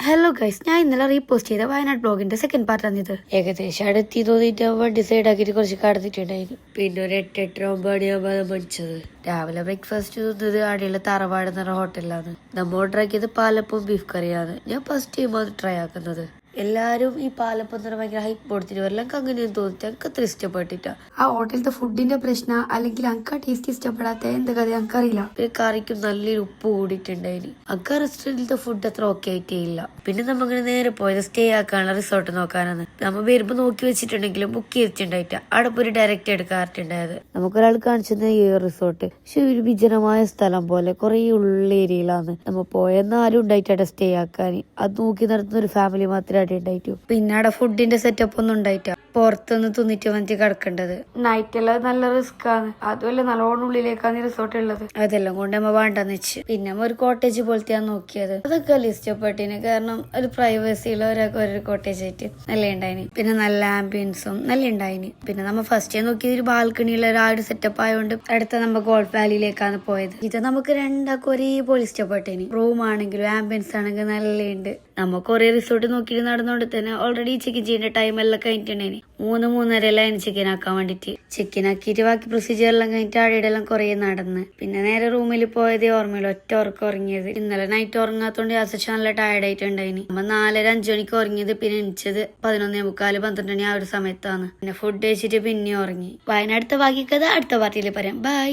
Hello guys, ഞാൻ ഇന്നലെ repost ചെയ്ത വയനാട് ബ്ലോഗിന്റെ സെക്കൻഡ് പാർട്ടാണ് ഇത്. ഏകദേശം അടുത്തി തോന്നിട്ട് വണ്ടി സൈഡ് ആക്കിയിട്ട് കുറച്ച് കടന്നിട്ടുണ്ടായിരുന്നു. പിന്നെ ഒരു 8-8-9 മണിയാകുമ്പോൾ പഠിച്ചത്. രാവിലെ ബ്രേക്ക്ഫാസ്റ്റ് തിന്നത് ആടെയുള്ള തറവാട് എന്ന ഹോട്ടലിലാണ്. നമ്മൾ ഓർഡർ ആക്കിയത് പാലപ്പവും ബീഫ് കറിയാണ്. ഞാൻ ഫസ്റ്റ് ടൈം അത് ട്രൈ ആക്കുന്നത്. എല്ലാരും ഈ പാലപ്പം എന്ന് പറഞ്ഞാൽ ഭയങ്കര ഹൈപ്പ് കൊടുത്തിട്ട് വരില്ല. എനിക്ക് അങ്ങനെയൊന്നും തോന്നിട്ട് എനിക്ക് അത്ര ഇഷ്ടപ്പെട്ടിട്ട. ആ ഹോട്ടലത്തെ ഫുഡിന്റെ പ്രശ്നം അല്ലെങ്കിൽ അങ്ക ടേസ്റ്റ് ഇഷ്ടപ്പെടാത്ത എന്ത് കഥ എനിക്കറിയില്ല. പിന്നെ കറിക്കും നല്ലൊരു ഉപ്പ് കൂടിയിട്ടുണ്ടായിന്. അങ്ക റെസ്റ്റോറന്റിലത്തെ ഫുഡ് അത്ര ഓക്കെ ആയിട്ടേ ഇല്ല. പിന്നെ നമ്മങ്ങനെ നേരെ പോയത് സ്റ്റേ ആക്കാനുള്ള റിസോർട്ട് നോക്കാനാണ്. നമ്മ വരുമ്പോ നോക്കി വെച്ചിട്ടുണ്ടെങ്കിലും ബുക്ക് ചെയ്തിട്ടുണ്ടായിട്ട. അവിടെ പോയി ഡയറക്റ്റ് എടുക്കാറുണ്ടായത്. നമുക്കൊരാൾ കാണിച്ചത് ഈ റിസോർട്ട് പക്ഷെ ഒരു വിജനമായ സ്ഥലം പോലെ കുറെ ഉള്ളേരിയയിലാണ് നമ്മ പോയെന്ന് ആരും ഉണ്ടായിട്ടാ സ്റ്റേ ആക്കാൻ. അത് നോക്കി നടത്തുന്ന ഒരു ഫാമിലി മാത്രമേ ഉണ്ടായിട്ടു. പിന്നെ അവിടെ ഫുഡിന്റെ സെറ്റപ്പ് ഒന്നും ഉണ്ടായിട്ടാ. പുറത്തുനിന്ന് തിന്നിട്ട് വന്നിട്ട് കിടക്കേണ്ടത്. നൈറ്റ് എല്ലാം നല്ല റിസ്ക് ആണ്. അതുമല്ല നല്ലോണം ഉള്ളിലേക്കാണ് റിസോർട്ട് ഉള്ളത്. അതെല്ലാം കൊണ്ട് നമ്മ വേണ്ടെന്ന് വെച്ച് പിന്നെ ഒരു കോട്ടേജ് പോലത്തെയാണ് നോക്കിയത്. അതൊക്കെ അല്ല ഇഷ്ടപ്പെട്ടിന്. കാരണം ഒരു പ്രൈവസിയുള്ള ഒരു കോട്ടേജ് ആയിട്ട് നല്ല ഉണ്ടായിന്. പിന്നെ നല്ല ആംബിയൻസും നല്ല ഉണ്ടായിന്. പിന്നെ നമ്മ ഫസ്റ്റ് നോക്കിയത് ഒരു ബാൽക്കണിയുള്ള ഒരു സെറ്റപ്പ് ആയതുകൊണ്ട് അടുത്ത നമ്മ ഗോൾഫ് വാലിയിലേക്കാണ് പോയത്. ഇത് നമുക്ക് രണ്ടാക്കും ഒരേപോലെ ഇഷ്ടപ്പെട്ടേന്. റൂം ആണെങ്കിലും ആംബിയൻസ് ആണെങ്കിലും നല്ല ഉണ്ട്. നമ്മ കൊറേ റിസോർട്ട് നോക്കിയിട്ട് നടന്നോണ്ട് തന്നെ ഓൾറെഡി ചെക്ക് ചെയ്യേണ്ട ടൈം എല്ലാം കഴിഞ്ഞിട്ടുണ്ടായിന്. 3-3:30 ചിക്കൻ ആക്കാൻ വേണ്ടിട്ട്. ചിക്കൻ ആക്കിയിട്ട് ബാക്കി പ്രൊസീജിയർ എല്ലാം കഴിഞ്ഞിട്ട് ആടെല്ലാം കുറെ നടന്ന് പിന്നെ നേരെ റൂമിൽ പോയതേ ഓർമ്മയില്ല. ഒറ്റ ഉറക്കം ഉറങ്ങിയത്. ഇന്നലെ നൈറ്റ് ഉറങ്ങാത്തോണ്ട് യാസച്ച് നല്ല ടയർഡ് ആയിട്ടുണ്ടായിന്. നമ്മ 4:30-5 മണിക്ക് ഉറങ്ങിയത്. പിന്നെ എണിച്ചത് 11:45-12 മണി ആ ഒരു സമയത്താണ്. പിന്നെ ഫുഡ് കഴിച്ചിട്ട് പിന്നെ ഉറങ്ങി. വയനാടുത്തെ ബാക്കി കഥ അടുത്ത പാർട്ടിയിൽ പറയാം. ബൈ.